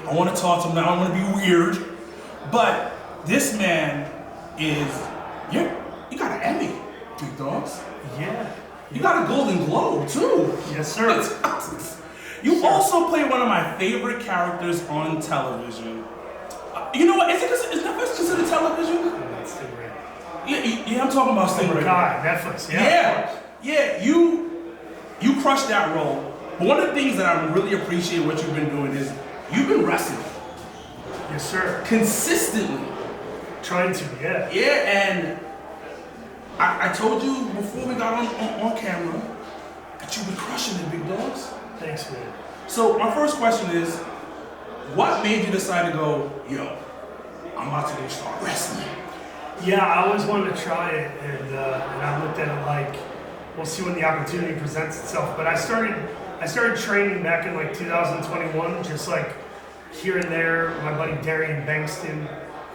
I want to talk to him now. I don't want to be weird. But this man is, you got an Emmy, big dogs. Yeah. You got a Golden Globe, too. Yes, sir. You also play one of my favorite characters on television. You know what? Is Netflix considered television? That's Stingray. Yeah, I'm talking about Stingray. God, Netflix, yeah. Yeah, you crushed that role. But one of the things that I really appreciate what you've been doing is you've been wrestling. Yes, sir. Consistently. Trying to, yeah. Yeah, and I told you before we got on camera that you've been crushing it, big dogs. Thanks, man. So my first question is, what made you decide to go, yo, I'm about to go start wrestling? Yeah, I always wanted to try it, and I looked at it like, we'll see when the opportunity presents itself. But I started training back in like 2021, just like here and there. My buddy Darian Bankston,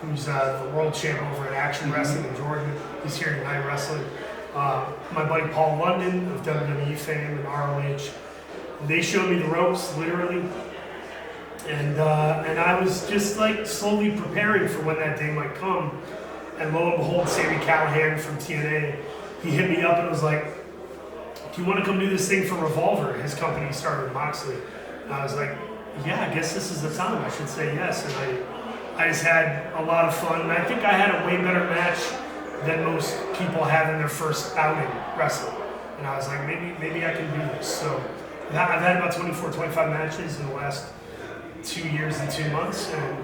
who's the world champ over at Action Wrestling in Jordan, he's here tonight wrestling. My buddy Paul London of WWE fame and ROH. They showed me the ropes, literally. And I was just like slowly preparing for when that day might come. And lo and behold, Sami Callihan from TNA, he hit me up and was like, do you want to come do this thing for Revolver? His company started with Moxley. And I was like, yeah, I guess this is the time. I should say yes. And I just had a lot of fun. And I think I had a way better match than most people have in their first outing wrestling. And I was like, maybe I can do this. So I've had about 24, 25 matches in the last 2 years and 2 months. And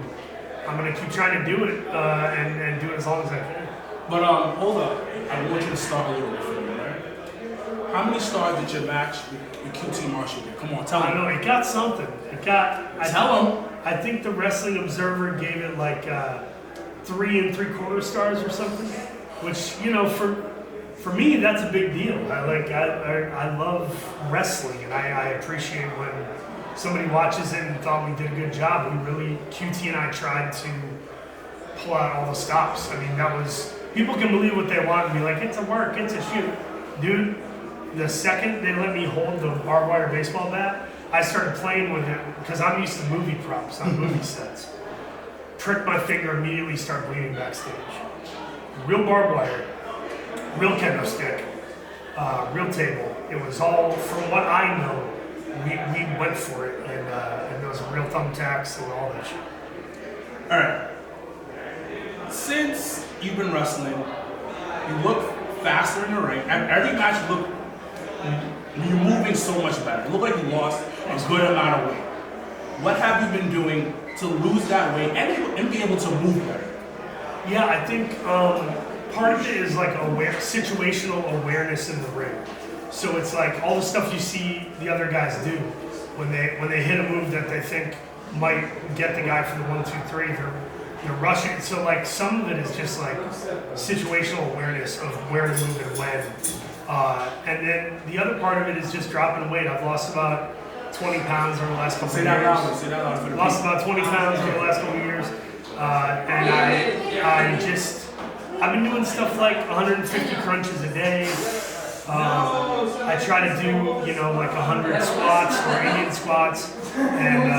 I'm going to keep trying to do it and do it as long as I can. But hold up. I want you to start a little bit for me, right? How many stars did your match with QT Marshall get? Come on, tell me. I know, it got something. Tell him. I think the Wrestling Observer gave it like 3 3/4 stars or something, which, you know, for me, that's a big deal. I love wrestling, and I appreciate when somebody watches it and thought we did a good job. QT and I tried to pull out all the stops. I mean, that was, people can believe what they want and be like, it's a work, it's a shoot. Dude, the second they let me hold the barbed wire baseball bat, I started playing with it because I'm used to movie props on movie sets. Prick my finger, immediately start bleeding backstage. Real barbed wire, real kendo stick, real table. It was all, from what I know, we went for it, and those real thumbtacks and all that shit. All right. Since you've been wrestling, you look faster in the ring. Every match you're moving so much better. It looked like you lost a good amount of weight. What have you been doing to lose that weight and be able to move better? Yeah, I think part of it is like situational awareness in the ring. So it's like all the stuff you see the other guys do when they hit a move that they think might get the guy for the 1, 2, 3. They're rushing. So like some of it is just like situational awareness of where to move and when. And then the other part of it is just dropping weight. I've lost about 20 pounds over the last couple of years. Say that loud for the Lost about 20 pounds over the last couple of years. I've been doing stuff like 150 crunches a day. I try to do, like 100 squats or Indian squats. And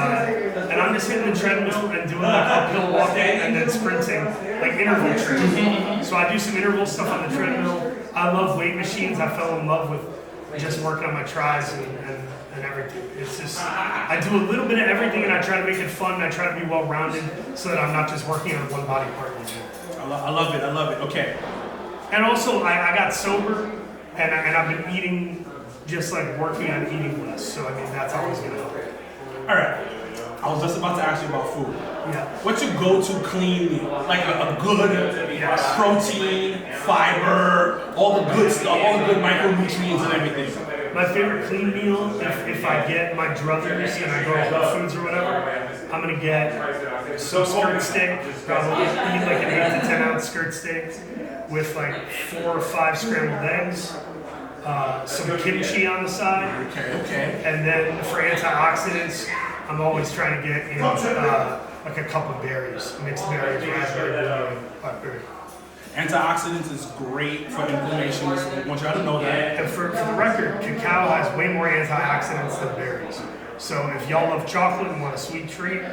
I'm just hitting the treadmill and doing like uphill walking and then sprinting, like interval training. So I do some interval stuff on the treadmill. I love weight machines. I fell in love with just working on my tris and everything. It's just, I do a little bit of everything and I try to make it fun and I try to be well-rounded so that I'm not just working on one body part. I love it. Okay. And also, I got sober and I've been eating, just like working on eating less. So, I mean, that's always going to help. All right. I was just about to ask you about food. Yeah. What's your go-to clean meal? Like a good protein, fiber, all the good stuff, all the good micronutrients and everything. My favorite clean meal, if I get my druthers and I go to Whole Foods or whatever, I'm going to get some skirt steak, probably eat like an 8 to 10 ounce skirt steak with like 4 or 5 scrambled eggs, some kimchi on the side. Okay. And then for antioxidants, I'm always trying to get in like a cup of berries, mixed berries, raspberry, blueberry, blackberry. Antioxidants is great for inflammation. I want you to know that. And for the record, cacao has way more antioxidants than berries. So if y'all love chocolate and want a sweet treat,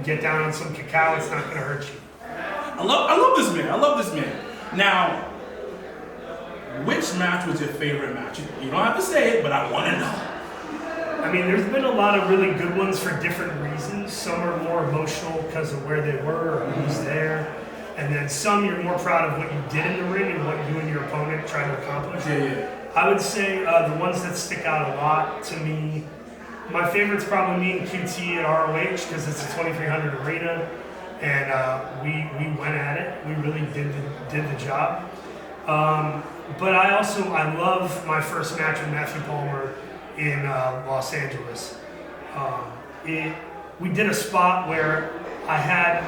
get down on some cacao. It's not gonna hurt you. I love this man. I love this man. Now, which match was your favorite match? You don't have to say it, but I want to know. I mean, there's been a lot of really good ones for different reasons. Some are more emotional because of where they were or who's there. And then some you're more proud of what you did in the ring and what you and your opponent tried to accomplish. Yeah. I would say the ones that stick out a lot to me, my favorite's probably me and QT at ROH because it's a 2300 arena. And we went at it. We really did the job. But I love my first match with Matthew Palmer in Los Angeles. We did a spot where I had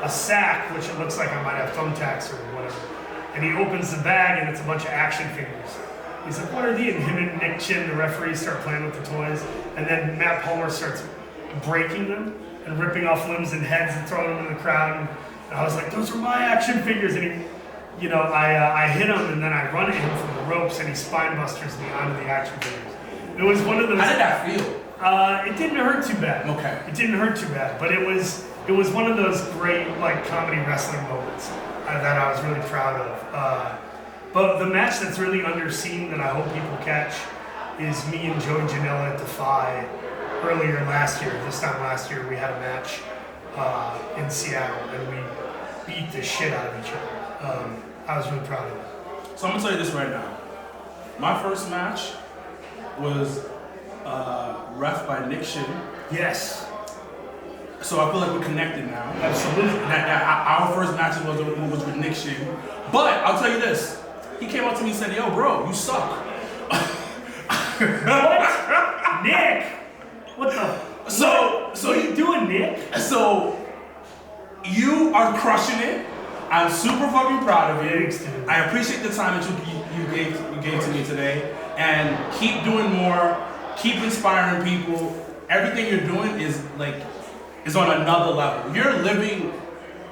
a sack, which it looks like I might have thumbtacks or whatever. And he opens the bag and it's a bunch of action figures. He's like, what are these? And him and Nick Chin, the referee, start playing with the toys. And then Matt Palmer starts breaking them and ripping off limbs and heads and throwing them in the crowd. And I was like, those are my action figures. And he, I hit him and then I run at him from the ropes and he spine busters me onto the action figures. It was one of those. How did that feel? It didn't hurt too bad. Okay. It didn't hurt too bad, but it was one of those great like comedy wrestling moments that I was really proud of. But the match that's really underseen that I hope people catch is me and Joey Janela at Defy earlier last year. This time last year we had a match in Seattle and we beat the shit out of each other. I was really proud of it. So I'm gonna tell you this right now. My first match was ref by Nick Shin. Yes. So I feel like we're connected now. Absolutely. Our first match was with Nick Shin. But I'll tell you this. He came up to me and said, yo, bro, you suck. What? Nick? What the? So what are you doing, Nick? So you are crushing it. I'm super fucking proud of you. Thanks, dude. I appreciate the time that you gave to me today. And keep doing more. Keep inspiring people. Everything you're doing is on another level. You're living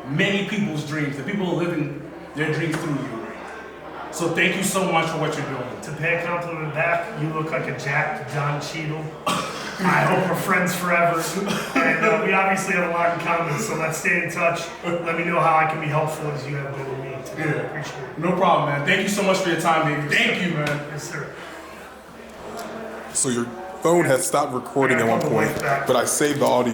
many people's dreams. The people are living their dreams through you. So thank you so much for what you're doing. To pay a compliment back, you look like a jacked Don Cheadle. I hope we're friends forever. And we obviously have a lot in common, so let's stay in touch. Let me know how I can be helpful as you have been with me today. Yeah. Appreciate it. No problem, man. Thank you so much for your time, baby. Thank you, man. Yes, sir. So your phone had stopped recording at one point, but I saved the audio.